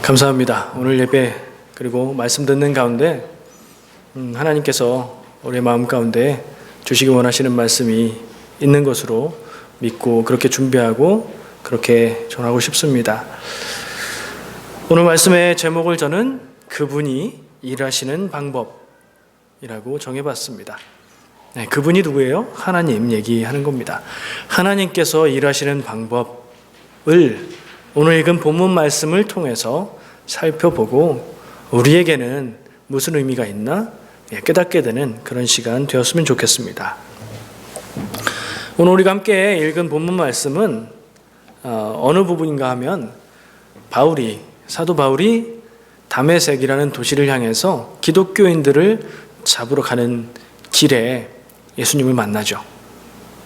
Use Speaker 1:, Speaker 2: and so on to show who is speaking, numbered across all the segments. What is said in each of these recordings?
Speaker 1: 감사합니다. 오늘 예배 그리고 말씀 듣는 가운데 하나님께서 우리의 마음 가운데 주시기 원하시는 말씀이 있는 것으로 믿고 그렇게 준비하고 그렇게 전하고 싶습니다. 오늘 말씀의 제목을 저는 그분이 일하시는 방법이라고 정해봤습니다. 네, 그분이 누구예요? 하나님 얘기하는 겁니다. 하나님께서 일하시는 방법을 오늘 읽은 본문 말씀을 통해서 살펴보고 우리에게는 무슨 의미가 있나 깨닫게 되는 그런 시간 되었으면 좋겠습니다. 오늘 우리가 함께 읽은 본문 말씀은 어느 부분인가 하면 사도 바울이 다메섹이라는 도시를 향해서 기독교인들을 잡으러 가는 길에 예수님을 만나죠.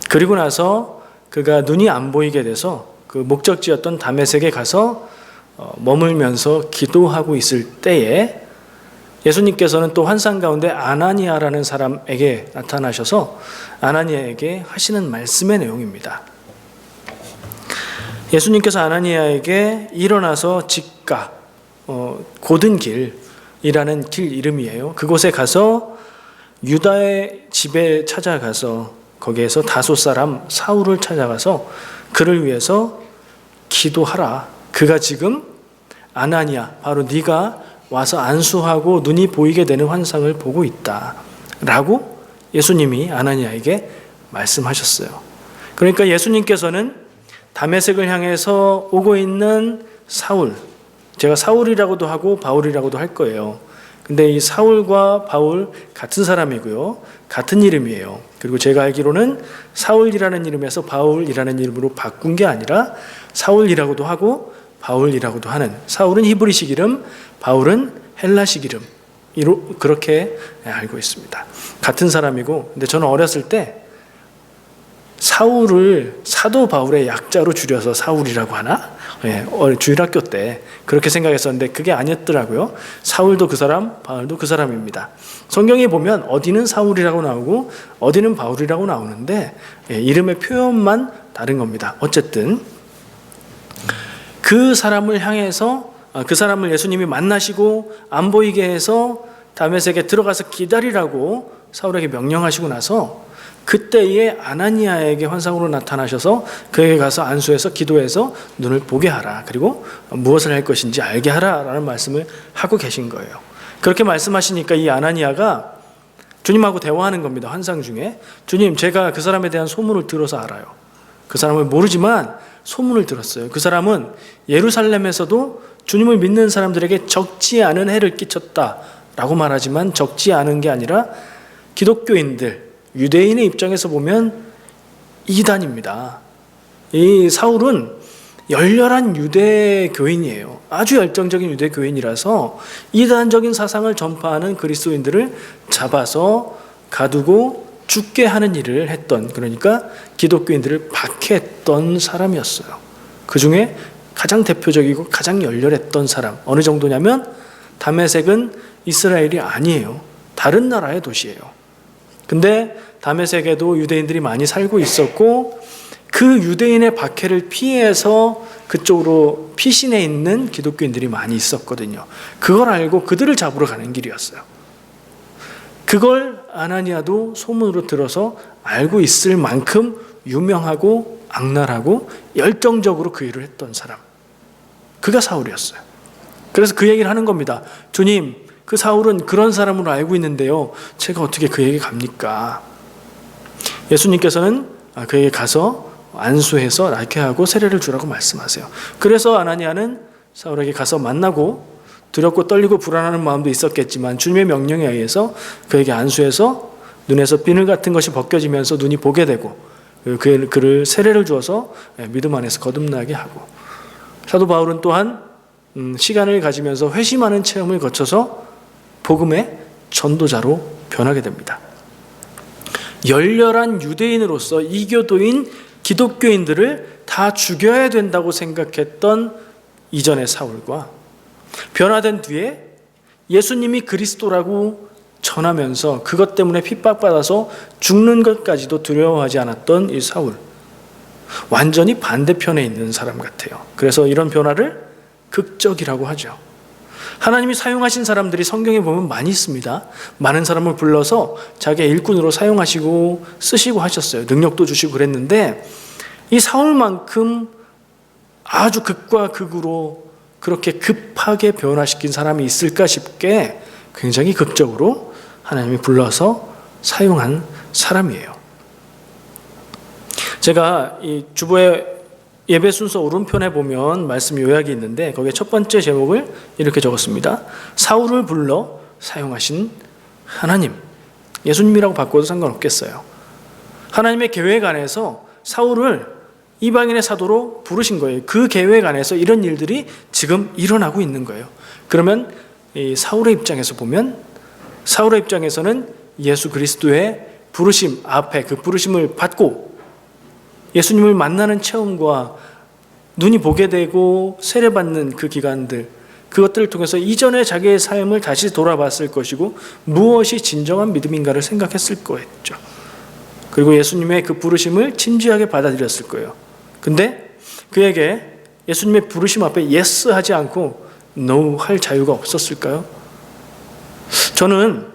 Speaker 1: 그리고 나서 그가 눈이 안 보이게 돼서 그 목적지였던 다메섹에 가서 머물면서 기도하고 있을 때에 예수님께서는 또 환상 가운데 아나니아라는 사람에게 나타나셔서 아나니아에게 하시는 말씀의 내용입니다. 예수님께서 아나니아에게 일어나서 직가, 고든 길이라는 길 이름이에요. 그곳에 가서 유다의 집에 찾아가서 거기에서 다소 사람 사울을 찾아가서 그를 위해서 기도하라. 그가 지금 아나니아, 바로 네가 와서 안수하고 눈이 보이게 되는 환상을 보고 있다 라고 예수님이 아나니아에게 말씀하셨어요. 그러니까 예수님께서는 다메섹을 향해서 오고 있는 사울, 제가 사울이라고도 하고 바울이라고도 할 거예요. 근데 이 사울과 바울 같은 사람이고요, 같은 이름이에요. 그리고 제가 알기로는 사울이라는 이름에서 바울이라는 이름으로 바꾼 게 아니라 사울이라고도 하고 바울이라고도 하는, 사울은 히브리식 이름, 바울은 헬라식 이름, 그렇게 알고 있습니다. 같은 사람이고, 근데 저는 어렸을 때 사울을 사도 바울의 약자로 줄여서 사울이라고 하나? 주일학교 때 그렇게 생각했었는데 그게 아니었더라고요. 사울도 그 사람, 바울도 그 사람입니다. 성경에 보면 어디는 사울이라고 나오고 어디는 바울이라고 나오는데 이름의 표현만 다른 겁니다. 어쨌든 그 사람을 향해서, 그 사람을 예수님이 만나시고 안 보이게 해서 다메섹에 들어가서 기다리라고 사울에게 명령하시고 나서 그때에 아나니아에게 환상으로 나타나셔서 그에게 가서 안수해서 기도해서 눈을 보게 하라, 그리고 무엇을 할 것인지 알게 하라 라는 말씀을 하고 계신 거예요. 그렇게 말씀하시니까 이 아나니아가 주님하고 대화하는 겁니다. 환상 중에. 주님, 제가 그 사람에 대한 소문을 들어서 알아요. 그 사람을 모르지만 소문을 들었어요. 그 사람은 예루살렘에서도 주님을 믿는 사람들에게 적지 않은 해를 끼쳤다 라고 말하지만 적지 않은 게 아니라 기독교인들, 유대인의 입장에서 보면 이단입니다. 이 사울은 열렬한 유대교인이에요. 아주 열정적인 유대교인이라서 이단적인 사상을 전파하는 그리스도인들을 잡아서 가두고 죽게 하는 일을 했던, 그러니까 기독교인들을 박해했던 사람이었어요. 그 중에 가장 대표적이고 가장 열렬했던 사람, 어느 정도냐면 다메섹은 이스라엘이 아니에요. 다른 나라의 도시예요. 근데 다메섹에도 유대인들이 많이 살고 있었고 그 유대인의 박해를 피해서 그쪽으로 피신해 있는 기독교인들이 많이 있었거든요. 그걸 알고 그들을 잡으러 가는 길이었어요. 그걸 아나니아도 소문으로 들어서 알고 있을 만큼 유명하고 악랄하고 열정적으로 그 일을 했던 사람, 그가 사울이었어요. 그래서 그 얘기를 하는 겁니다. 주님, 그 사울은 그런 사람으로 알고 있는데요, 제가 어떻게 그에게 갑니까? 예수님께서는 그에게 가서 안수해서 낫게 하고 세례를 주라고 말씀하세요. 그래서 아나니아는 사울에게 가서 만나고 두렵고 떨리고 불안하는 마음도 있었겠지만 주님의 명령에 의해서 그에게 안수해서 눈에서 비늘 같은 것이 벗겨지면서 눈이 보게 되고 그를 세례를 주어서 믿음 안에서 거듭나게 하고, 사도 바울은 또한 시간을 가지면서 회심하는 체험을 거쳐서 복음의 전도자로 변하게 됩니다. 열렬한 유대인으로서 이교도인 기독교인들을 다 죽여야 된다고 생각했던 이전의 사울과 변화된 뒤에 예수님이 그리스도라고 전하면서 그것 때문에 핍박받아서 죽는 것까지도 두려워하지 않았던 이 사울, 완전히 반대편에 있는 사람 같아요. 그래서 이런 변화를 극적이라고 하죠. 하나님이 사용하신 사람들이 성경에 보면 많이 있습니다. 많은 사람을 불러서 자기의 일꾼으로 사용하시고 쓰시고 하셨어요. 능력도 주시고 그랬는데 이 사울만큼 아주 극과 극으로 그렇게 급하게 변화시킨 사람이 있을까 싶게 굉장히 극적으로 하나님이 불러서 사용한 사람이에요. 제가 이 주보의 예배 순서 오른편에 보면 말씀 요약이 있는데 거기에 첫 번째 제목을 이렇게 적었습니다. 사울을 불러 사용하신 하나님. 예수님이라고 바꿔도 상관없겠어요. 하나님의 계획 안에서 사울을 이방인의 사도로 부르신 거예요. 그 계획 안에서 이런 일들이 지금 일어나고 있는 거예요. 그러면 이 사울의 입장에서 보면 사울의 입장에서는 예수 그리스도의 부르심 앞에 그 부르심을 받고 예수님을 만나는 체험과 눈이 보게 되고 세례받는 그 기간들, 그것들을 통해서 이전의 자기의 삶을 다시 돌아봤을 것이고 무엇이 진정한 믿음인가를 생각했을 거였죠. 그리고 예수님의 그 부르심을 진지하게 받아들였을 거예요. 근데 그에게 예수님의 부르심 앞에 yes 하지 않고 no 할 자유가 없었을까요? 저는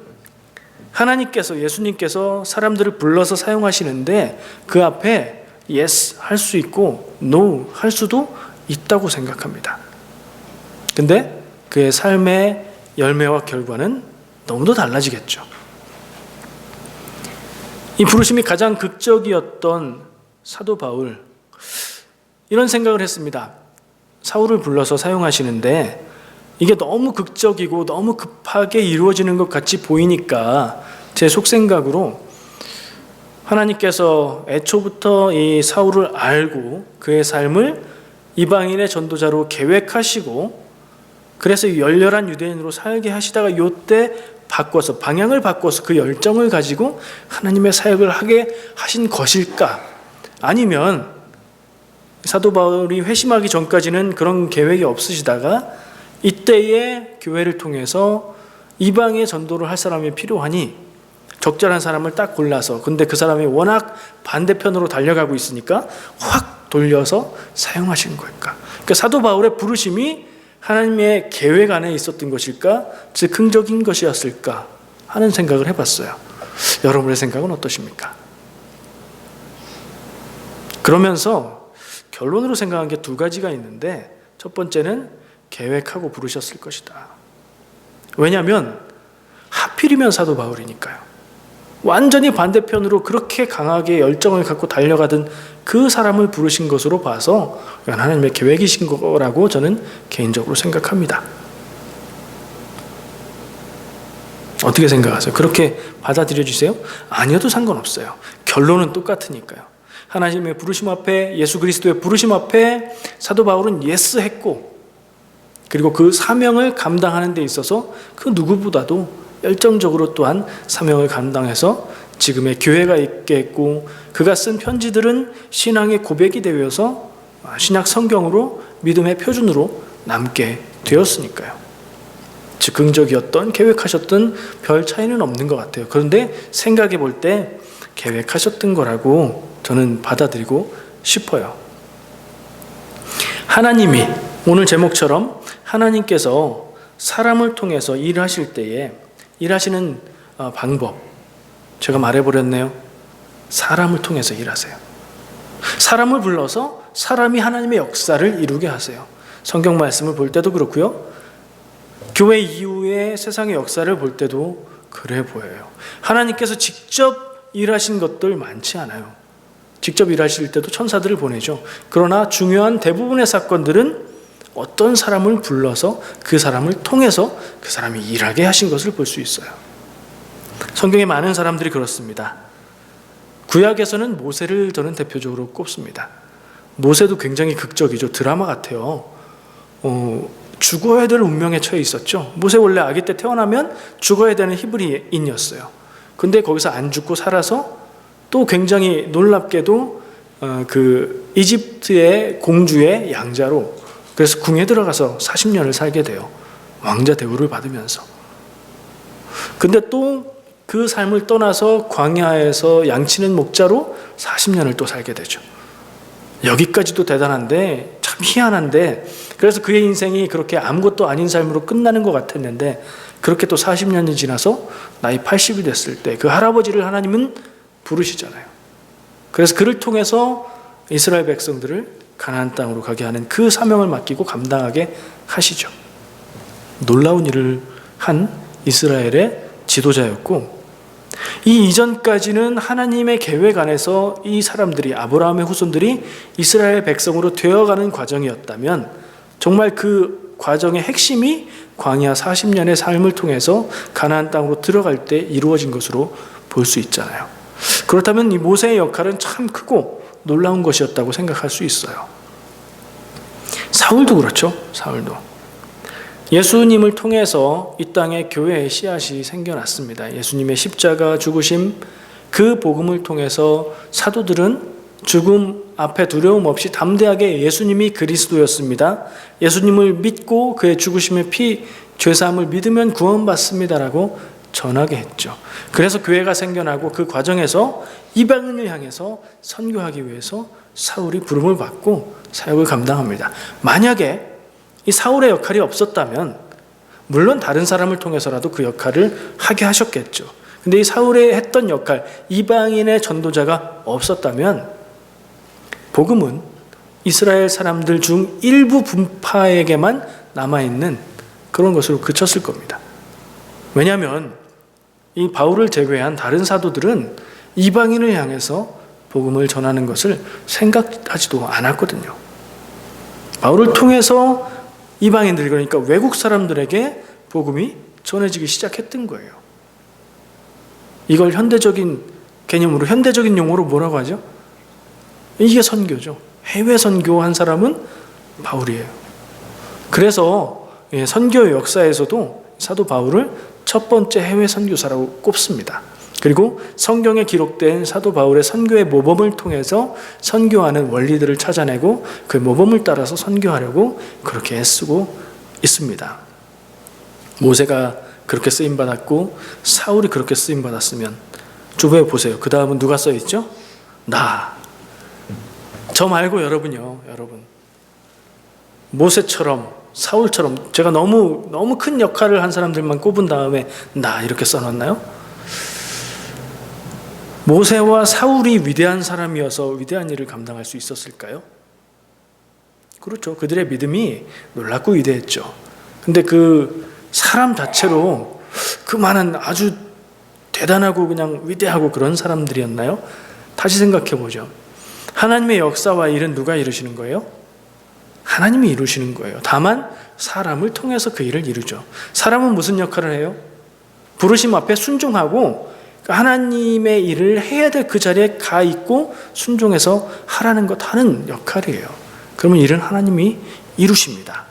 Speaker 1: 하나님께서, 예수님께서 사람들을 불러서 사용하시는데 그 앞에 yes 할 수 있고 no 할 수도 있다고 생각합니다. 근데 그의 삶의 열매와 결과는 너무도 달라지겠죠. 이 부르심이 가장 극적이었던 사도 바울, 이런 생각을 했습니다. 사울을 불러서 사용하시는데 이게 너무 극적이고 너무 급하게 이루어지는 것 같이 보이니까 제 속생각으로 하나님께서 애초부터 이 사울을 알고 그의 삶을 이방인의 전도자로 계획하시고 그래서 열렬한 유대인으로 살게 하시다가 요때 바꿔서 방향을 바꿔서 그 열정을 가지고 하나님의 사역을 하게 하신 것일까? 아니면 사도 바울이 회심하기 전까지는 그런 계획이 없으시다가 이때에 교회를 통해서 이방의 전도를 할 사람이 필요하니 적절한 사람을 딱 골라서, 근데 그 사람이 워낙 반대편으로 달려가고 있으니까 확 돌려서 사용하신 걸까? 그러니까 사도 바울의 부르심이 하나님의 계획 안에 있었던 것일까? 즉흥적인 것이었을까? 하는 생각을 해봤어요. 여러분의 생각은 어떠십니까? 그러면서 결론으로 생각한 게 두 가지가 있는데 첫 번째는 계획하고 부르셨을 것이다. 왜냐하면 하필이면 사도 바울이니까요. 완전히 반대편으로 그렇게 강하게 열정을 갖고 달려가던 그 사람을 부르신 것으로 봐서 하나님의 계획이신 거라고 저는 개인적으로 생각합니다. 어떻게 생각하세요? 그렇게 받아들여 주세요? 아니어도 상관없어요. 결론은 똑같으니까요. 하나님의 부르심 앞에, 예수 그리스도의 부르심 앞에 사도 바울은 예스 했고, 그리고 그 사명을 감당하는 데 있어서 그 누구보다도 열정적으로 또한 사명을 감당해서 지금의 교회가 있게 했고, 그가 쓴 편지들은 신앙의 고백이 되어서 신약 성경으로 믿음의 표준으로 남게 되었으니까요. 즉흥적이었던, 계획하셨던 별 차이는 없는 것 같아요. 그런데 생각해 볼 때 계획하셨던 거라고 저는 받아들이고 싶어요. 하나님이, 오늘 제목처럼 하나님께서 사람을 통해서 일하실 때에 일하시는 방법, 제가 말해버렸네요. 사람을 통해서 일하세요. 사람을 불러서 사람이 하나님의 역사를 이루게 하세요. 성경 말씀을 볼 때도 그렇고요. 교회 이후의 세상의 역사를 볼 때도 그래 보여요. 하나님께서 직접 일하신 것들 많지 않아요. 직접 일하실 때도 천사들을 보내죠. 그러나 중요한 대부분의 사건들은 어떤 사람을 불러서 그 사람을 통해서 그 사람이 일하게 하신 것을 볼 수 있어요. 성경에 많은 사람들이 그렇습니다. 구약에서는 모세를 저는 대표적으로 꼽습니다. 모세도 굉장히 극적이죠. 드라마 같아요. 죽어야 될 운명에 처해 있었죠. 모세 원래 아기 때 태어나면 죽어야 되는 히브리인이었어요. 근데 거기서 안 죽고 살아서 또 굉장히 놀랍게도 그 이집트의 공주의 양자로, 그래서 궁에 들어가서 40년을 살게 돼요. 왕자 대우를 받으면서. 근데 또 그 삶을 떠나서 광야에서 양치는 목자로 40년을 또 살게 되죠. 여기까지도 대단한데 참 참 희한한데, 그래서 그의 인생이 그렇게 아무것도 아닌 삶으로 끝나는 것 같았는데, 그렇게 또 40년이 지나서 나이 80이 됐을 때 그 할아버지를 하나님은 부르시잖아요. 그래서 그를 통해서 이스라엘 백성들을 가나안 땅으로 가게 하는 그 사명을 맡기고 감당하게 하시죠. 놀라운 일을 한 이스라엘의 지도자였고, 이 이전까지는 하나님의 계획 안에서 이 사람들이, 아브라함의 후손들이 이스라엘 백성으로 되어가는 과정이었다면, 정말 그 과정의 핵심이 광야 40년의 삶을 통해서 가나안 땅으로 들어갈 때 이루어진 것으로 볼 수 있잖아요. 그렇다면 이 모세의 역할은 참 크고 놀라운 것이었다고 생각할 수 있어요. 사울도 그렇죠. 사울도 예수님을 통해서 이 땅에 교회의 씨앗이 생겨났습니다. 예수님의 십자가 죽으심, 그 복음을 통해서 사도들은 죽음 앞에 두려움 없이 담대하게 예수님이 그리스도였습니다, 예수님을 믿고 그의 죽으심의 피, 죄사함을 믿으면 구원받습니다라고 전하게 했죠. 그래서 교회가 생겨나고, 그 과정에서 이방인을 향해서 선교하기 위해서 사울이 부름을 받고 사역을 감당합니다. 만약에 이 사울의 역할이 없었다면 물론 다른 사람을 통해서라도 그 역할을 하게 하셨겠죠. 근데 이 사울의 했던 역할, 이방인의 전도자가 없었다면 복음은 이스라엘 사람들 중 일부 분파에게만 남아있는 그런 것으로 그쳤을 겁니다. 왜냐하면 이 바울을 제외한 다른 사도들은 이방인을 향해서 복음을 전하는 것을 생각하지도 않았거든요. 바울을 통해서 이방인들, 그러니까 외국 사람들에게 복음이 전해지기 시작했던 거예요. 이걸 현대적인 개념으로, 현대적인 용어로 뭐라고 하죠? 이게 선교죠. 해외 선교한 사람은 바울이에요. 그래서 선교 역사에서도 사도 바울을 첫 번째 해외 선교사라고 꼽습니다. 그리고 성경에 기록된 사도 바울의 선교의 모범을 통해서 선교하는 원리들을 찾아내고 그 모범을 따라서 선교하려고 그렇게 애쓰고 있습니다. 모세가 그렇게 쓰임받았고 사울이 그렇게 쓰임받았으면 주변에 보세요. 그 다음은 누가 써있죠? 저 말고 여러분요. 여러분, 모세처럼 사울처럼 제가 너무 큰 역할을 한 사람들만 꼽은 다음에 나 이렇게 써놨나요? 모세와 사울이 위대한 사람이어서 위대한 일을 감당할 수 있었을까요? 그렇죠. 그들의 믿음이 놀랍고 위대했죠. 근데 그 사람 자체로 그 많은 아주 대단하고 그냥 위대하고 그런 사람들이었나요? 다시 생각해 보죠. 하나님의 역사와 일은 누가 이루시는 거예요? 하나님이 이루시는 거예요. 다만 사람을 통해서 그 일을 이루죠. 사람은 무슨 역할을 해요? 부르심 앞에 순종하고 하나님의 일을 해야 될 그 자리에 가 있고 순종해서 하라는 것 하는 역할이에요. 그러면 일은 하나님이 이루십니다.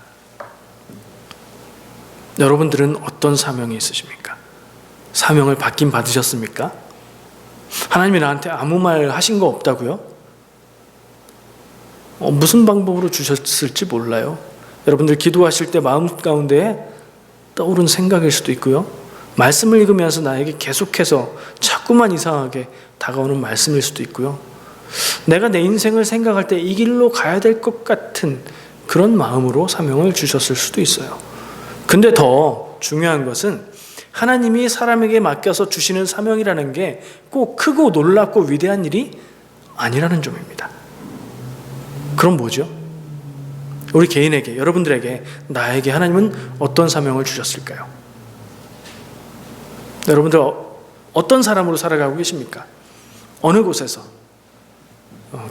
Speaker 1: 여러분들은 어떤 사명이 있으십니까? 사명을 받긴 받으셨습니까? 하나님이 나한테 아무 말 하신 거 없다고요? 무슨 방법으로 주셨을지 몰라요. 여러분들 기도하실 때 마음 가운데에 떠오른 생각일 수도 있고요, 말씀을 읽으면서 나에게 계속해서 자꾸만 이상하게 다가오는 말씀일 수도 있고요, 내가 내 인생을 생각할 때 이 길로 가야 될 것 같은 그런 마음으로 사명을 주셨을 수도 있어요. 근데 더 중요한 것은 하나님이 사람에게 맡겨서 주시는 사명이라는 게 꼭 크고 놀랍고 위대한 일이 아니라는 점입니다. 그럼 뭐죠? 우리 개인에게, 여러분들에게, 나에게 하나님은 어떤 사명을 주셨을까요? 여러분들 어떤 사람으로 살아가고 계십니까? 어느 곳에서?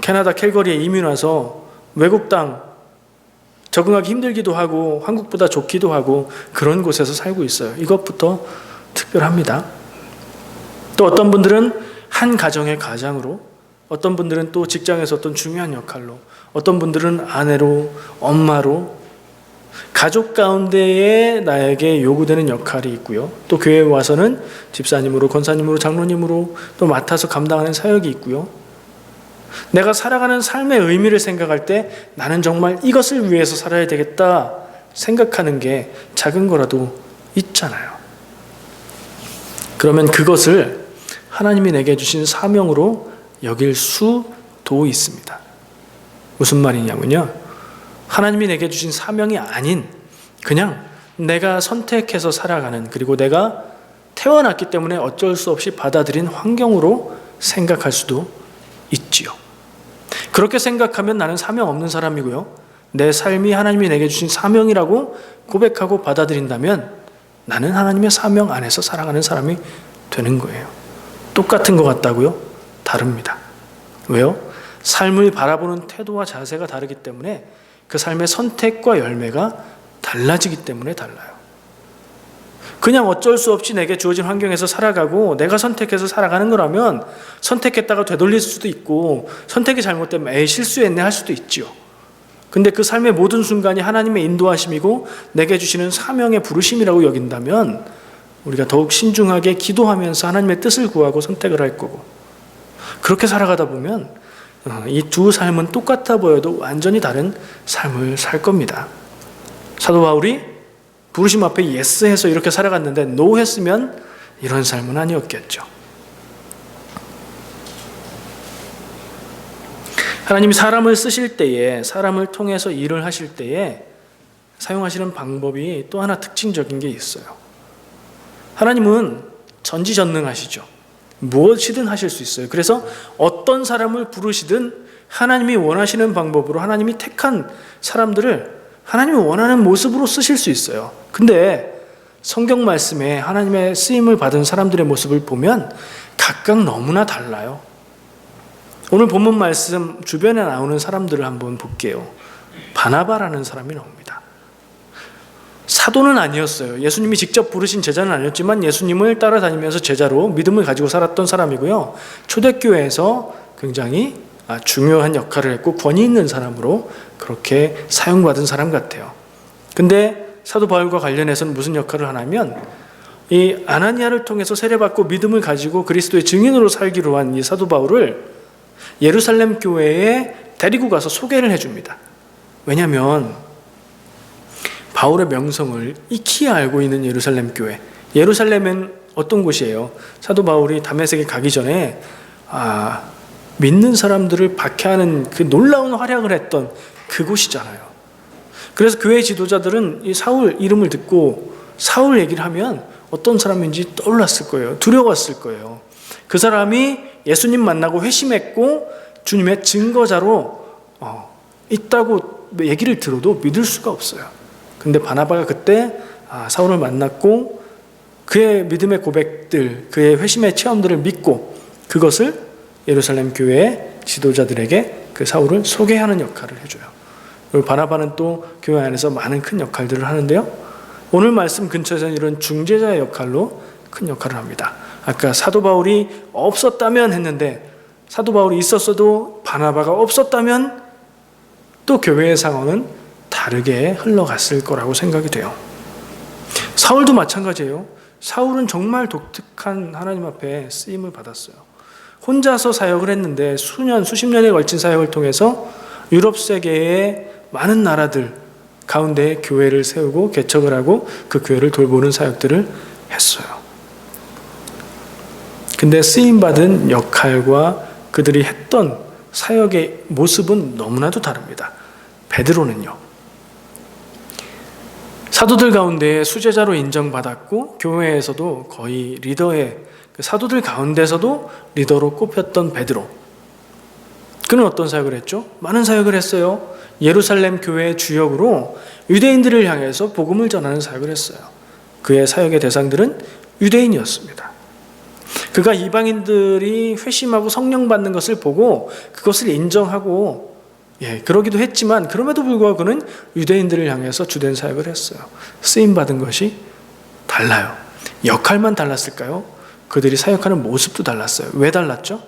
Speaker 1: 캐나다 캘거리에 이민 와서 외국 땅 적응하기 힘들기도 하고 한국보다 좋기도 하고 그런 곳에서 살고 있어요. 이것부터 특별합니다. 또 어떤 분들은 한 가정의 가장으로, 어떤 분들은 또 직장에서 어떤 중요한 역할로, 어떤 분들은 아내로, 엄마로, 가족 가운데에 나에게 요구되는 역할이 있고요, 또 교회에 와서는 집사님으로, 권사님으로, 장로님으로 또 맡아서 감당하는 사역이 있고요, 내가 살아가는 삶의 의미를 생각할 때 나는 정말 이것을 위해서 살아야 되겠다 생각하는 게 작은 거라도 있잖아요. 그러면 그것을 하나님이 내게 주신 사명으로 여길 수도 있습니다. 무슨 말이냐면요, 하나님이 내게 주신 사명이 아닌 그냥 내가 선택해서 살아가는, 그리고 내가 태어났기 때문에 어쩔 수 없이 받아들인 환경으로 생각할 수도 있지요. 그렇게 생각하면 나는 사명 없는 사람이고요, 내 삶이 하나님이 내게 주신 사명이라고 고백하고 받아들인다면 나는 하나님의 사명 안에서 살아가는 사람이 되는 거예요. 똑같은 것 같다고요? 다릅니다. 왜요? 삶을 바라보는 태도와 자세가 다르기 때문에 그 삶의 선택과 열매가 달라지기 때문에 달라요. 그냥 어쩔 수 없이 내게 주어진 환경에서 살아가고 내가 선택해서 살아가는 거라면 선택했다가 되돌릴 수도 있고, 선택이 잘못되면 에이 실수했네 할 수도 있지요. 근데 그 삶의 모든 순간이 하나님의 인도하심이고 내게 주시는 사명의 부르심이라고 여긴다면 우리가 더욱 신중하게 기도하면서 하나님의 뜻을 구하고 선택을 할 거고, 그렇게 살아가다 보면 이 두 삶은 똑같아 보여도 완전히 다른 삶을 살 겁니다. 사도 바울이 부르심 앞에 예스 해서 이렇게 살아갔는데 노 했으면 이런 삶은 아니었겠죠. 하나님이 사람을 쓰실 때에, 사람을 통해서 일을 하실 때에 사용하시는 방법이 또 하나 특징적인 게 있어요. 하나님은 전지전능하시죠. 무엇이든 하실 수 있어요. 그래서 어떤 사람을 부르시든 하나님이 원하시는 방법으로, 하나님이 택한 사람들을 하나님이 원하는 모습으로 쓰실 수 있어요. 근데 성경 말씀에 하나님의 쓰임을 받은 사람들의 모습을 보면 각각 너무나 달라요. 오늘 본문 말씀 주변에 나오는 사람들을 한번 볼게요. 바나바라는 사람이 나옵니다. 사도는 아니었어요. 예수님이 직접 부르신 제자는 아니었지만 예수님을 따라다니면서 제자로 믿음을 가지고 살았던 사람이고요, 초대교회에서 굉장히 중요한 역할을 했고 권위 있는 사람으로 그렇게 사용받은 사람 같아요. 근데 사도 바울과 관련해서는 무슨 역할을 하냐면, 이 아나니아를 통해서 세례받고 믿음을 가지고 그리스도의 증인으로 살기로 한 이 사도 바울을 예루살렘 교회에 데리고 가서 소개를 해줍니다. 왜냐하면 바울의 명성을 익히 알고 있는 예루살렘 교회, 예루살렘은 어떤 곳이에요? 사도 바울이 다메섹에 가기 전에 믿는 사람들을 박해하는 그 놀라운 활약을 했던 그곳이잖아요. 그래서 교회 지도자들은 이 사울 이름을 듣고 사울 얘기를 하면 어떤 사람인지 떠올랐을 거예요. 두려웠을 거예요. 그 사람이 예수님 만나고 회심했고 주님의 증거자로 있다고 얘기를 들어도 믿을 수가 없어요. 근데 바나바가 그때 사울을 만났고 그의 믿음의 고백들, 그의 회심의 체험들을 믿고 그것을 예루살렘 교회의 지도자들에게 그 사울을 소개하는 역할을 해줘요. 그리고 바나바는 또 교회 안에서 많은 큰 역할들을 하는데요, 오늘 말씀 근처에서는 이런 중재자의 역할로 큰 역할을 합니다. 아까 사도 바울이 없었다면 했는데, 사도 바울이 있었어도 바나바가 없었다면 또 교회의 상황은 다르게 흘러갔을 거라고 생각이 돼요. 사울도 마찬가지예요. 사울은 정말 독특한 하나님 앞에 쓰임을 받았어요. 혼자서 사역을 했는데 수십 년에 걸친 사역을 통해서 유럽 세계의 많은 나라들 가운데 교회를 세우고 개척을 하고 그 교회를 돌보는 사역들을 했어요. 근데 쓰임받은 역할과 그들이 했던 사역의 모습은 너무나도 다릅니다. 베드로는요, 사도들 가운데 수제자로 인정받았고 교회에서도 거의 리더의, 사도들 가운데서도 리더로 꼽혔던 베드로, 그는 어떤 사역을 했죠? 많은 사역을 했어요. 예루살렘 교회의 주역으로 유대인들을 향해서 복음을 전하는 사역을 했어요. 그의 사역의 대상들은 유대인이었습니다. 그가 이방인들이 회심하고 성령 받는 것을 보고 그것을 인정하고 그러기도 했지만, 그럼에도 불구하고 그는 유대인들을 향해서 주된 사역을 했어요. 쓰임받은 것이 달라요. 역할만 달랐을까요? 그들이 사역하는 모습도 달랐어요. 왜 달랐죠?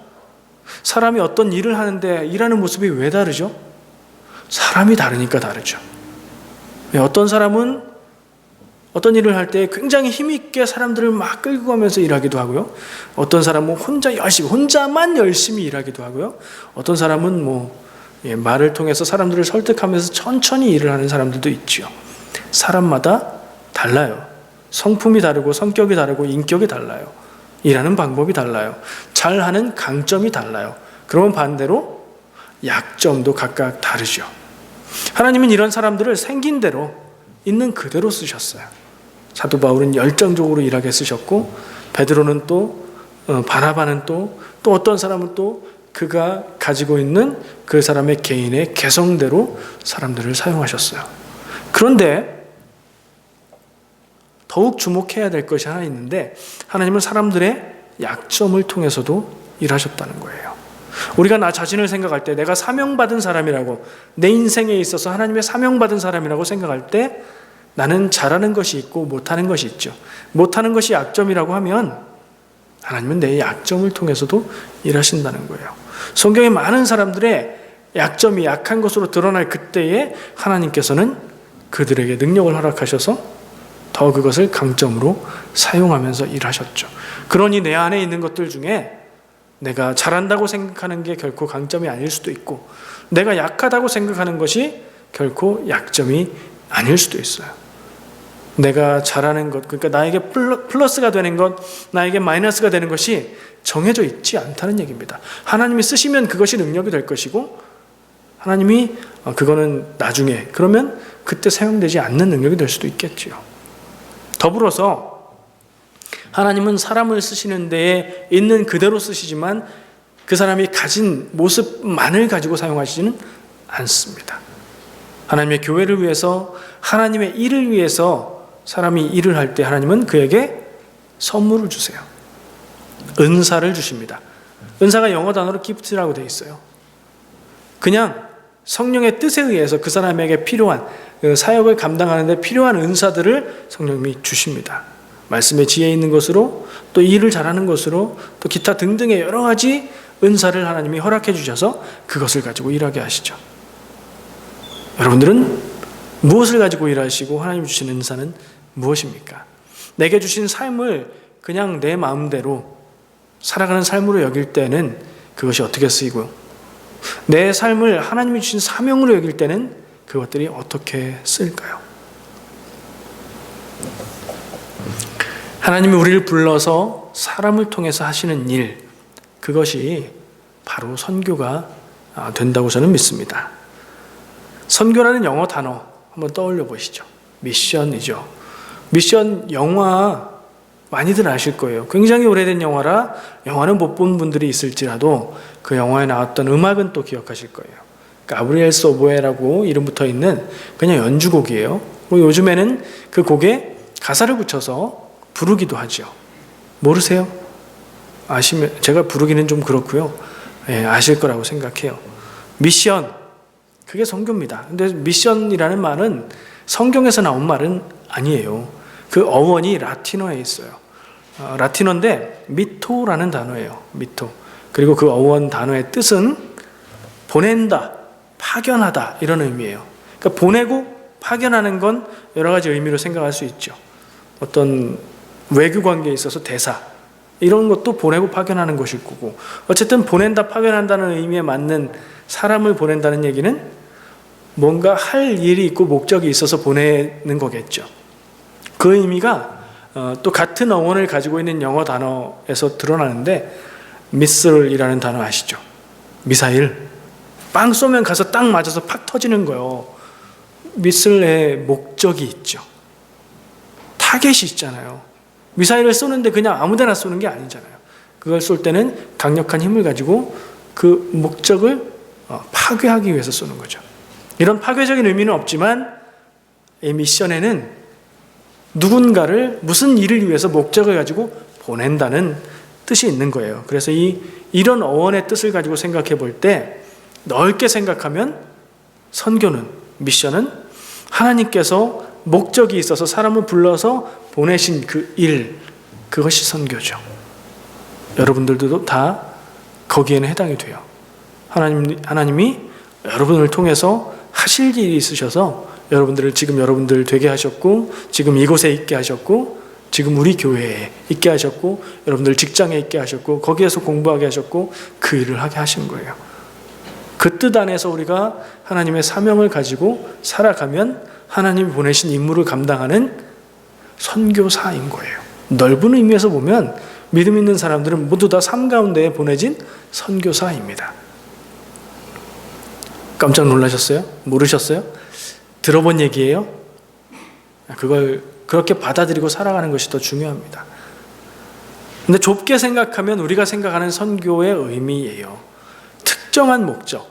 Speaker 1: 사람이 어떤 일을 하는데 일하는 모습이 왜 다르죠? 사람이 다르니까 다르죠. 어떤 사람은 어떤 일을 할 때 굉장히 힘있게 사람들을 막 끌고 가면서 일하기도 하고요, 어떤 사람은 혼자만 열심히 일하기도 하고요, 어떤 사람은 말을 통해서 사람들을 설득하면서 천천히 일을 하는 사람들도 있죠. 사람마다 달라요. 성품이 다르고 성격이 다르고 인격이 달라요. 일하는 방법이 달라요. 잘하는 강점이 달라요. 그러면 반대로 약점도 각각 다르죠. 하나님은 이런 사람들을 생긴 대로 있는 그대로 쓰셨어요. 사도 바울은 열정적으로 일하게 쓰셨고, 베드로는 또 바나바는 또 어떤 사람은 또 그가 가지고 있는 그 사람의 개인의 개성대로 사람들을 사용하셨어요. 그런데 더욱 주목해야 될 것이 하나 있는데, 하나님은 사람들의 약점을 통해서도 일하셨다는 거예요. 우리가 나 자신을 생각할 때, 내가 사명받은 사람이라고, 내 인생에 있어서 하나님의 사명받은 사람이라고 생각할 때 나는 잘하는 것이 있고 못하는 것이 있죠. 못하는 것이 약점이라고 하면 하나님은 내 약점을 통해서도 일하신다는 거예요. 성경에 많은 사람들의 약점이 약한 것으로 드러날 그때에 하나님께서는 그들에게 능력을 허락하셔서 더 그것을 강점으로 사용하면서 일하셨죠. 그러니 내 안에 있는 것들 중에 내가 잘한다고 생각하는 게 결코 강점이 아닐 수도 있고, 내가 약하다고 생각하는 것이 결코 약점이 아닐 수도 있어요. 내가 잘하는 것, 그러니까 나에게 플러스가 되는 것, 나에게 마이너스가 되는 것이 정해져 있지 않다는 얘기입니다. 하나님이 쓰시면 그것이 능력이 될 것이고, 하나님이 그거는 나중에, 그러면 그때 사용되지 않는 능력이 될 수도 있겠지요. 더불어서 하나님은 사람을 쓰시는 데에 있는 그대로 쓰시지만 그 사람이 가진 모습만을 가지고 사용하시지는 않습니다. 하나님의 교회를 위해서, 하나님의 일을 위해서 사람이 일을 할 때 하나님은 그에게 선물을 주세요. 은사를 주십니다. 은사가 영어 단어로 gift라고 되어 있어요. 그냥 성령의 뜻에 의해서 그 사람에게 필요한 사역을 감당하는 데 필요한 은사들을 성령님이 주십니다. 말씀의 지혜 있는 것으로, 또 일을 잘하는 것으로, 또 기타 등등의 여러 가지 은사를 하나님이 허락해 주셔서 그것을 가지고 일하게 하시죠. 여러분들은 무엇을 가지고 일하시고 하나님 주신 은사는 무엇입니까? 내게 주신 삶을 그냥 내 마음대로 살아가는 삶으로 여길 때는 그것이 어떻게 쓰이고요? 내 삶을 하나님이 주신 사명으로 여길 때는 그것들이 어떻게 쓰일까요? 하나님이 우리를 불러서 사람을 통해서 하시는 일, 그것이 바로 선교가 된다고 저는 믿습니다. 선교라는 영어 단어 한번 떠올려 보시죠. 미션이죠. 미션 영화 많이들 아실 거예요. 굉장히 오래된 영화라 영화는 못 본 분들이 있을지라도 그 영화에 나왔던 음악은 또 기억하실 거예요. 가브리엘 소보에라고 이름 붙어 있는 그냥 연주곡이에요. 요즘에는 그 곡에 가사를 붙여서 부르기도 하죠. 모르세요? 아시면 제가 부르기는 좀 그렇고요. 예, 아실 거라고 생각해요. 미션, 그게 선교입니다. 근데 미션이라는 말은 성경에서 나온 말은 아니에요. 그 어원이 라틴어에 있어요. 라틴어인데 미토라는 단어예요. 미토. 그리고 그 어원 단어의 뜻은 보낸다, 파견하다 이런 의미예요. 그러니까 보내고 파견하는 건 여러 가지 의미로 생각할 수 있죠. 어떤 외교 관계에 있어서 대사 이런 것도 보내고 파견하는 것일 거고, 어쨌든 보낸다, 파견한다는 의미에 맞는 사람을 보낸다는 얘기는 뭔가 할 일이 있고 목적이 있어서 보내는 거겠죠. 그 의미가 또 같은 어원을 가지고 있는 영어 단어에서 드러나는데, 미슬이라는 단어 아시죠? 미사일. 빵 쏘면 가서 딱 맞아서 팍 터지는 거요. 미슬의 목적이 있죠. 타겟이 있잖아요. 미사일을 쏘는데 그냥 아무데나 쏘는 게 아니잖아요. 그걸 쏠 때는 강력한 힘을 가지고 그 목적을 파괴하기 위해서 쏘는 거죠. 이런 파괴적인 의미는 없지만 이 미션에는 누군가를 무슨 일을 위해서 목적을 가지고 보낸다는 뜻이 있는 거예요. 그래서 이런 어원의 뜻을 가지고 생각해 볼 때 넓게 생각하면 선교는, 미션은 하나님께서 목적이 있어서 사람을 불러서 보내신 그 일, 그것이 선교죠. 여러분들도 다 거기에는 해당이 돼요. 하나님이 여러분을 통해서 하실 일이 있으셔서 여러분들을 지금 여러분들 되게 하셨고, 지금 이곳에 있게 하셨고, 지금 우리 교회에 있게 하셨고, 여러분들 직장에 있게 하셨고, 거기에서 공부하게 하셨고, 그 일을 하게 하신 거예요. 그 뜻 안에서 우리가 하나님의 사명을 가지고 살아가면 하나님이 보내신 임무를 감당하는 선교사인 거예요. 넓은 의미에서 보면 믿음 있는 사람들은 모두 다 삶 가운데에 보내진 선교사입니다. 깜짝 놀라셨어요? 모르셨어요? 들어본 얘기예요? 그걸 그렇게 받아들이고 살아가는 것이 더 중요합니다. 근데 좁게 생각하면 우리가 생각하는 선교의 의미예요. 특정한 목적,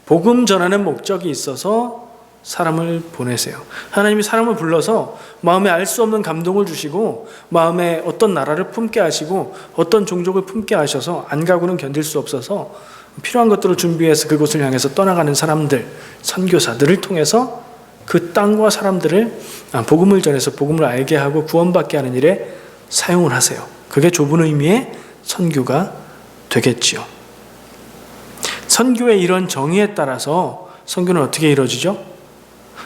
Speaker 1: 복음 전하는 목적이 있어서 사람을 보내세요. 하나님이 사람을 불러서 마음에 알 수 없는 감동을 주시고 마음에 어떤 나라를 품게 하시고 어떤 종족을 품게 하셔서 안 가고는 견딜 수 없어서 필요한 것들을 준비해서 그곳을 향해서 떠나가는 사람들, 선교사들을 통해서 그 땅과 사람들을 복음을 전해서 복음을 알게 하고 구원받게 하는 일에 사용을 하세요. 그게 좁은 의미의 선교가 되겠지요. 선교의 이런 정의에 따라서 선교는 어떻게 이루어지죠?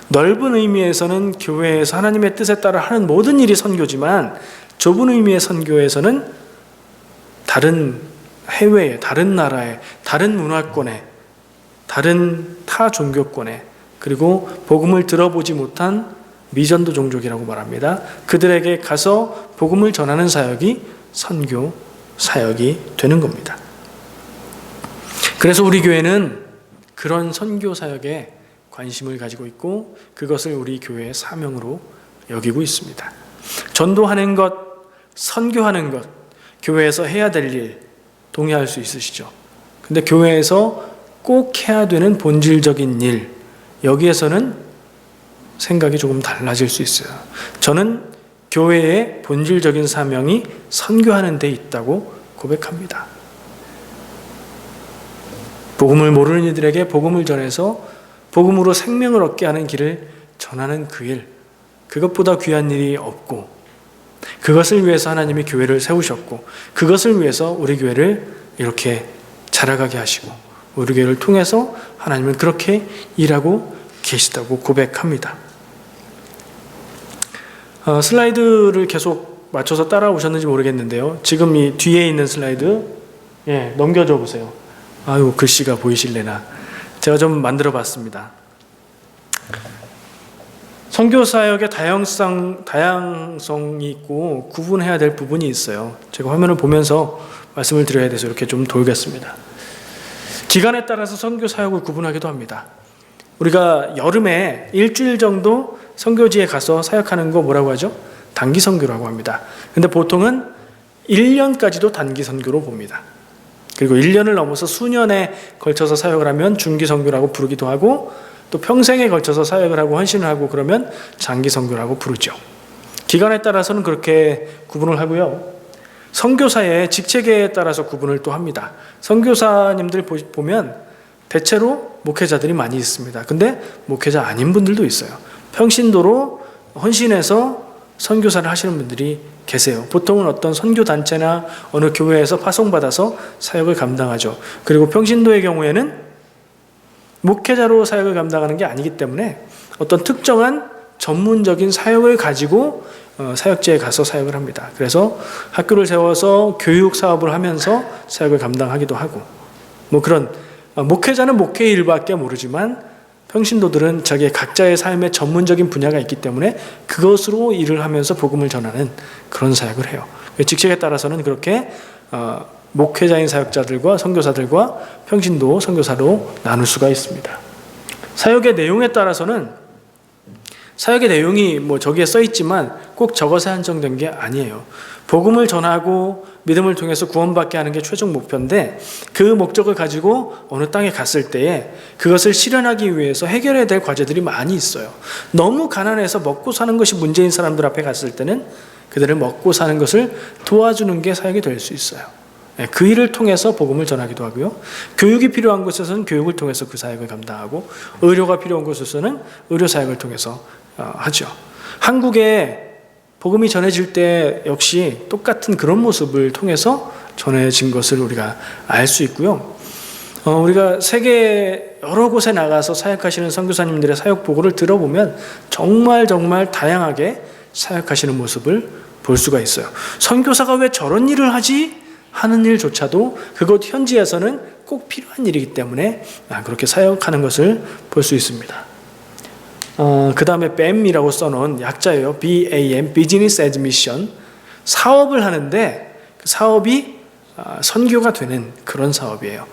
Speaker 1: 넓은 의미에서는 교회에서 하나님의 뜻에 따라 하는 모든 일이 선교지만 좁은 의미의 선교에서는 다른 해외에, 다른 나라에, 다른 문화권에, 다른 타 종교권에, 그리고 복음을 들어보지 못한 미전도 종족이라고 말합니다. 그들에게 가서 복음을 전하는 사역이 선교 사역이 되는 겁니다. 그래서 우리 교회는 그런 선교 사역에 관심을 가지고 있고 그것을 우리 교회의 사명으로 여기고 있습니다. 전도하는 것, 선교하는 것, 교회에서 해야 될 일 동의할 수 있으시죠? 근데 교회에서 꼭 해야 되는 본질적인 일, 여기에서는 생각이 조금 달라질 수 있어요. 저는 교회의 본질적인 사명이 선교하는 데 있다고 고백합니다. 복음을 모르는 이들에게 복음을 전해서 복음으로 생명을 얻게 하는 길을 전하는 그 일, 그것보다 귀한 일이 없고 그것을 위해서 하나님이 교회를 세우셨고 그것을 위해서 우리 교회를 이렇게 자라가게 하시고 우리 교회를 통해서 하나님은 그렇게 일하고 계시다고 고백합니다. 슬라이드를 계속 맞춰서 따라오셨는지 모르겠는데요. 지금 이 뒤에 있는 슬라이드 넘겨줘 보세요. 아유, 글씨가 보이실래나. 제가 좀 만들어 봤습니다. 선교 사역의 다양성이 있고 구분해야 될 부분이 있어요. 제가 화면을 보면서 말씀을 드려야 돼서 이렇게 좀 돌겠습니다. 기간에 따라서 선교 사역을 구분하기도 합니다. 우리가 여름에 일주일 정도 선교지에 가서 사역하는 거 뭐라고 하죠? 단기 선교라고 합니다. 근데 보통은 1년까지도 단기 선교로 봅니다. 그리고 1년을 넘어서 수년에 걸쳐서 사역을 하면 중기 선교라고 부르기도 하고 또 평생에 걸쳐서 사역을 하고 헌신을 하고 그러면 장기 선교라고 부르죠. 기간에 따라서는 그렇게 구분을 하고요. 선교사의 직책에 따라서 구분을 또 합니다. 선교사님들 보면 대체로 목회자들이 많이 있습니다. 근데 목회자 아닌 분들도 있어요. 평신도로 헌신해서 선교사를 하시는 분들이 계세요. 보통은 어떤 선교단체나 어느 교회에서 파송받아서 사역을 감당하죠. 그리고 평신도의 경우에는 목회자로 사역을 감당하는 게 아니기 때문에 어떤 특정한 전문적인 사역을 가지고 사역지에 가서 사역을 합니다. 그래서 학교를 세워서 교육 사업을 하면서 사역을 감당하기도 하고 뭐 그런 목회자는 목회의 일밖에 모르지만 평신도들은 자기의 각자의 삶의 전문적인 분야가 있기 때문에 그것으로 일을 하면서 복음을 전하는 그런 사역을 해요. 직책에 따라서는 그렇게 목회자인 사역자들과 선교사들과 평신도 선교사로 나눌 수가 있습니다. 사역의 내용에 따라서는 사역의 내용이 뭐 저기에 써 있지만 꼭 저것에 한정된 게 아니에요. 복음을 전하고 믿음을 통해서 구원받게 하는 게 최종 목표인데 그 목적을 가지고 어느 땅에 갔을 때에 그것을 실현하기 위해서 해결해야 될 과제들이 많이 있어요. 너무 가난해서 먹고 사는 것이 문제인 사람들 앞에 갔을 때는 그들을 먹고 사는 것을 도와주는 게 사역이 될 수 있어요. 그 일을 통해서 복음을 전하기도 하고요. 교육이 필요한 곳에서는 교육을 통해서 그 사역을 감당하고 의료가 필요한 곳에서는 의료 사역을 통해서 하죠. 한국에 복음이 전해질 때 역시 똑같은 그런 모습을 통해서 전해진 것을 우리가 알 수 있고요. 우리가 세계 여러 곳에 나가서 사역하시는 선교사님들의 사역 보고를 들어보면 정말 다양하게 사역하시는 모습을 볼 수가 있어요. 선교사가 왜 저런 일을 하지? 하는 일조차도 그곳 현지에서는 꼭 필요한 일이기 때문에 그렇게 사역하는 것을 볼 수 있습니다. 그 다음에 BAM이라고 써놓은 약자예요. BAM, Business as Mission. 사업을 하는데 그 사업이 선교가 되는 그런 사업이에요.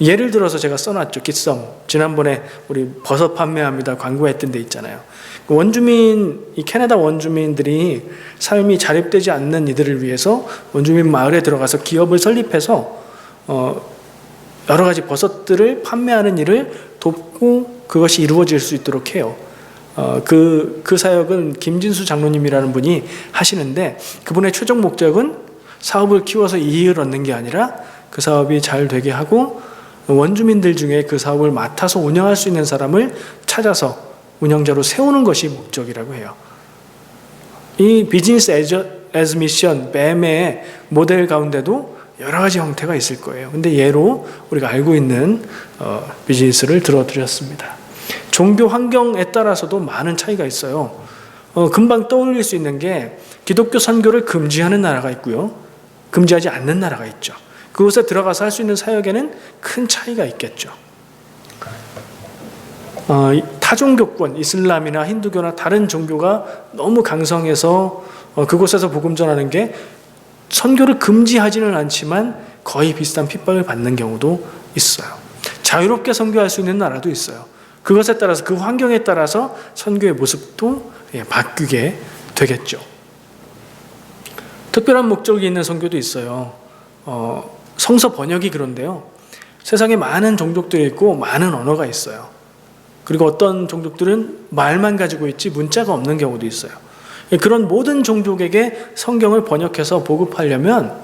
Speaker 1: 예를 들어서 제가 써놨죠. 기썸. 지난번에 우리 버섯 판매합니다 광고했던 데 있잖아요. 이 캐나다 원주민들이 삶이 자립되지 않는 이들을 위해서 원주민 마을에 들어가서 기업을 설립해서 여러 가지 버섯들을 판매하는 일을 돕고 그것이 이루어질 수 있도록 해요. 그 사역은 김진수 장로님이라는 분이 하시는데, 그분의 최종 목적은 사업을 키워서 이익을 얻는 게 아니라 그 사업이 잘 되게 하고 원주민들 중에 그 사업을 맡아서 운영할 수 있는 사람을 찾아서 운영자로 세우는 것이 목적이라고 해요. 이 비즈니스 as 미션, 뱀의 모델 가운데도 여러 가지 형태가 있을 거예요. 근데 예로 우리가 알고 있는 비즈니스를 들어드렸습니다. 종교 환경에 따라서도 많은 차이가 있어요. 금방 떠올릴 수 있는 게 기독교 선교를 금지하는 나라가 있고요, 금지하지 않는 나라가 있죠. 그곳에 들어가서 할 수 있는 사역에는 큰 차이가 있겠죠. 타종교권, 이슬람이나 힌두교나 다른 종교가 너무 강성해서 그곳에서 복음 전하는 게 선교를 금지하지는 않지만 거의 비슷한 핍박을 받는 경우도 있어요. 자유롭게 선교할 수 있는 나라도 있어요. 그것에 따라서, 그 환경에 따라서 선교의 모습도 바뀌게 되겠죠. 특별한 목적이 있는 선교도 있어요. 성서 번역이 그런데요, 세상에 많은 종족들이 있고 많은 언어가 있어요. 그리고 어떤 종족들은 말만 가지고 있지 문자가 없는 경우도 있어요. 그런 모든 종족에게 성경을 번역해서 보급하려면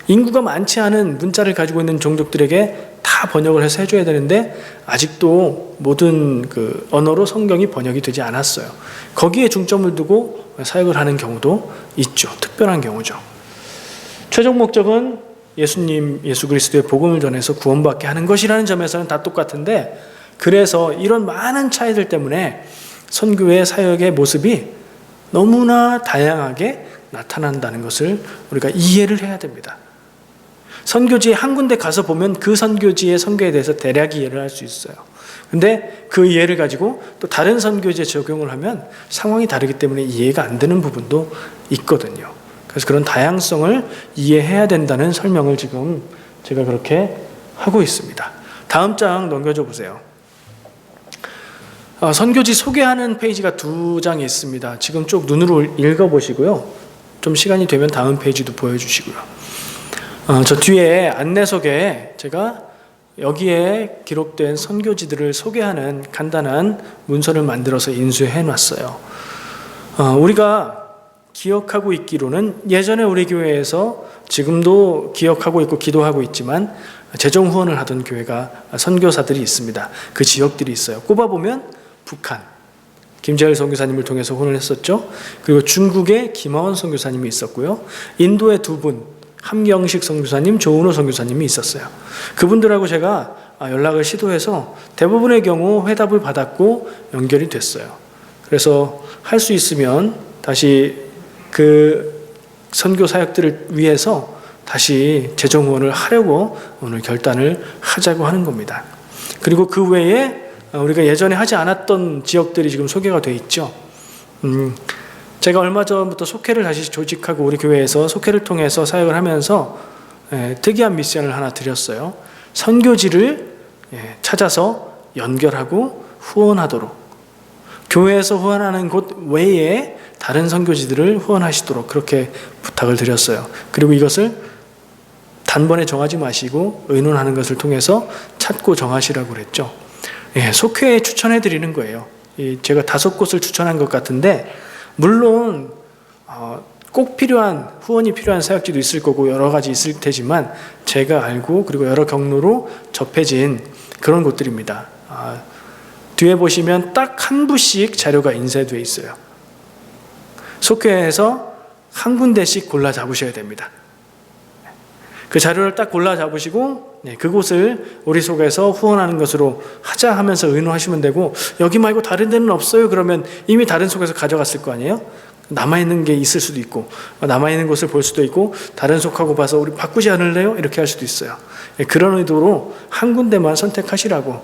Speaker 1: 인구가 많지 않은 문자를 가지고 있는 종족들에게 다 번역을 해서 해줘야 되는데, 아직도 모든 그 언어로 성경이 번역이 되지 않았어요. 거기에 중점을 두고 사역을 하는 경우도 있죠. 특별한 경우죠. 최종 목적은 예수 그리스도의 복음을 전해서 구원받게 하는 것이라는 점에서는 다 똑같은데, 그래서 이런 많은 차이들 때문에 선교의 사역의 모습이 너무나 다양하게 나타난다는 것을 우리가 이해를 해야 됩니다. 선교지에 한 군데 가서 보면 그 선교지의 선교에 대해서 대략 이해를 할 수 있어요. 근데 그 이해를 가지고 또 다른 선교지에 적용을 하면 상황이 다르기 때문에 이해가 안 되는 부분도 있거든요. 그래서 그런 다양성을 이해해야 된다는 설명을 지금 제가 그렇게 하고 있습니다. 다음 장 넘겨줘 보세요. 선교지 소개하는 페이지가 2장이 있습니다. 지금 쭉 눈으로 읽어보시고요. 좀 시간이 되면 다음 페이지도 보여주시고요. 저 뒤에 안내석에 제가 여기에 기록된 선교지들을 소개하는 간단한 문서를 만들어서 인수해 놨어요. 우리가 기억하고 있기로는 예전에 우리 교회에서, 지금도 기억하고 있고 기도하고 있지만 재정 후원을 하던 교회가, 선교사들이 있습니다. 그 지역들이 있어요. 꼽아보면 북한, 김재열 선교사님을 통해서 후원을 했었죠. 그리고 중국의 김하원 선교사님이 있었고요. 인도의 2분, 함경식 선교사님, 조은호 선교사님이 있었어요. 그분들하고 제가 연락을 시도해서 대부분의 경우 회답을 받았고 연결이 됐어요. 그래서 할 수 있으면 다시 그 선교 사역들을 위해서 다시 재정 후원을 하려고 오늘 결단을 하자고 하는 겁니다. 그리고 그 외에 우리가 예전에 하지 않았던 지역들이 지금 소개가 돼 있죠. 제가 얼마 전부터 속회를 다시 조직하고 우리 교회에서 속회를 통해서 사역을 하면서 특이한 미션을 하나 드렸어요. 선교지를 찾아서 연결하고 후원하도록, 교회에서 후원하는 곳 외에 다른 선교지들을 후원하시도록 그렇게 부탁을 드렸어요. 그리고 이것을 단번에 정하지 마시고 의논하는 것을 통해서 찾고 정하시라고 그랬죠. 속회에 추천해 드리는 거예요. 제가 5곳을 추천한 것 같은데, 물론 꼭 필요한, 후원이 필요한 사역지도 있을 거고 여러 가지 있을 테지만 제가 알고 그리고 여러 경로로 접해진 그런 곳들입니다. 뒤에 보시면 딱 한 부씩 자료가 인쇄되어 있어요. 속회에서 한 군데씩 골라 잡으셔야 됩니다. 그 자료를 딱 골라 잡으시고 그곳을 우리 속에서 후원하는 것으로 하자 하면서 의논하시면 되고, 여기 말고 다른 데는 없어요 그러면 이미 다른 속에서 가져갔을 거 아니에요? 남아있는 게 있을 수도 있고, 남아있는 곳을 볼 수도 있고, 다른 속하고 봐서 우리 바꾸지 않을래요? 이렇게 할 수도 있어요. 그런 의도로 한 군데만 선택하시라고.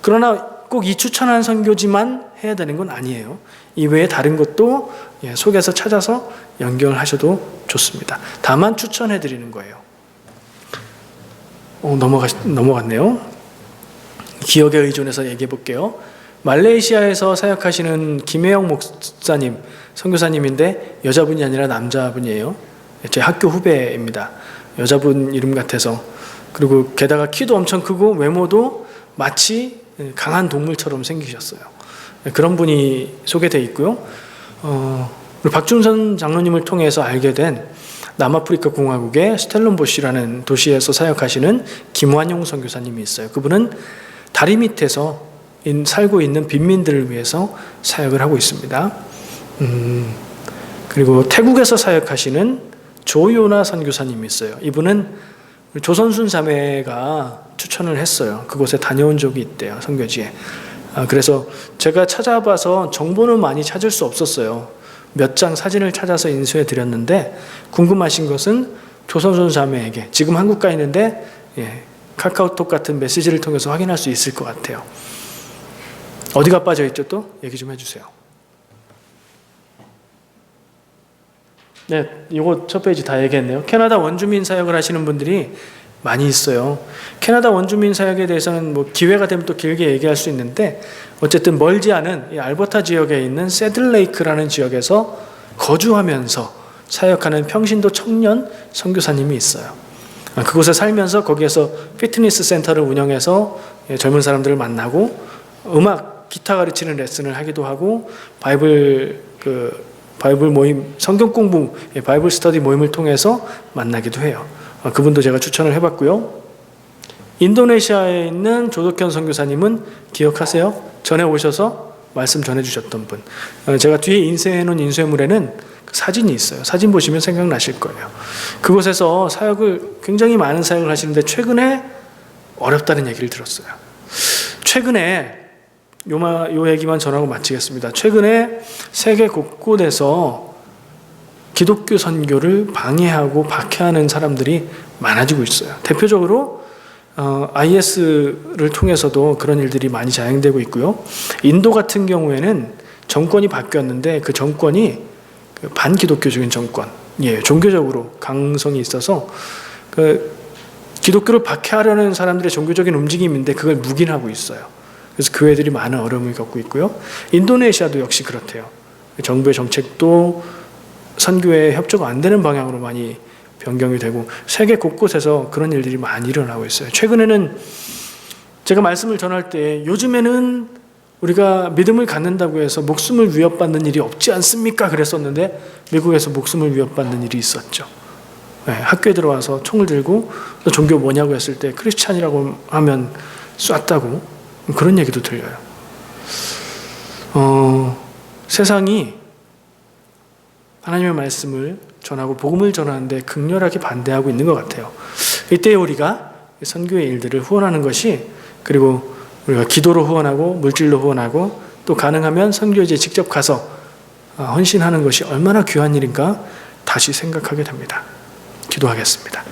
Speaker 1: 그러나 꼭 이 추천한 선교지만 해야 되는 건 아니에요. 이 외에 다른 것도 속에서 찾아서 연결하셔도 좋습니다. 다만 추천해 드리는 거예요. 넘어갔네요. 기억에 의존해서 얘기해 볼게요. 말레이시아에서 사역하시는 김혜영 목사님, 선교사님인데 여자분이 아니라 남자분이에요. 제 학교 후배입니다. 여자분 이름 같아서. 그리고 게다가 키도 엄청 크고 외모도 마치 강한 동물처럼 생기셨어요. 그런 분이 소개되어 있고요. 박준선 장로님을 통해서 알게 된 남아프리카 공화국의 스텔론보시라는 도시에서 사역하시는 김완용 선교사님이 있어요. 그분은 다리 밑에서 살고 있는 빈민들을 위해서 사역을 하고 있습니다. 그리고 태국에서 사역하시는 조요나 선교사님이 있어요. 이분은 조선순 자매가 추천을 했어요. 그곳에 다녀온 적이 있대요, 선교지에. 그래서 제가 찾아봐서 정보는 많이 찾을 수 없었어요. 몇 장 사진을 찾아서 인수해 드렸는데, 궁금하신 것은 조선순 자매에게, 지금 한국 가 있는데 카카오톡 같은 메시지를 통해서 확인할 수 있을 것 같아요. 어디가 빠져있죠? 또 얘기 좀 해주세요. 네, 이거 첫 페이지 다 얘기했네요. 캐나다 원주민 사역을 하시는 분들이 많이 있어요. 캐나다 원주민 사역에 대해서는 뭐 기회가 되면 또 길게 얘기할 수 있는데, 어쨌든 멀지 않은 이 알버타 지역에 있는 새들레이크라는 지역에서 거주하면서 사역하는 평신도 청년 선교사님이 있어요. 그곳에 살면서 거기에서 피트니스 센터를 운영해서 젊은 사람들을 만나고 음악, 기타 가르치는 레슨을 하기도 하고 바이블 모임, 성경 공부, 바이블 스터디 모임을 통해서 만나기도 해요. 그분도 제가 추천을 해봤고요. 인도네시아에 있는 조덕현 선교사님은 기억하세요? 전에 오셔서 말씀 전해주셨던 분. 제가 뒤에 인쇄해놓은 인쇄물에는 사진이 있어요. 사진 보시면 생각나실 거예요. 그곳에서 굉장히 많은 사역을 하시는데 최근에 어렵다는 얘기를 들었어요. 최근에 요 얘기만 전하고 마치겠습니다. 최근에 세계 곳곳에서 기독교 선교를 방해하고 박해하는 사람들이 많아지고 있어요. 대표적으로 IS를 통해서도 그런 일들이 많이 자행되고 있고요. 인도 같은 경우에는 정권이 바뀌었는데 그 정권이 반기독교적인 정권, 종교적으로 강성이 있어서 기독교를 박해하려는 사람들의 종교적인 움직임인데 그걸 묵인하고 있어요. 그래서 교회들이 많은 어려움을 겪고 있고요. 인도네시아도 역시 그렇대요. 정부의 정책도 선교에 협조가 안 되는 방향으로 많이 변경이 되고 세계 곳곳에서 그런 일들이 많이 일어나고 있어요. 최근에는 제가 말씀을 전할 때 요즘에는 우리가 믿음을 갖는다고 해서 목숨을 위협받는 일이 없지 않습니까? 그랬었는데 미국에서 목숨을 위협받는 일이 있었죠. 학교에 들어와서 총을 들고 너 종교 뭐냐고 했을 때 크리스찬이라고 하면 쐈다고 그런 얘기도 들려요. 세상이 하나님의 말씀을 전하고 복음을 전하는데 극렬하게 반대하고 있는 것 같아요. 이때 우리가 선교의 일들을 후원하는 것이, 그리고 우리가 기도로 후원하고 물질로 후원하고 또 가능하면 선교지에 직접 가서 헌신하는 것이 얼마나 귀한 일인가 다시 생각하게 됩니다. 기도하겠습니다.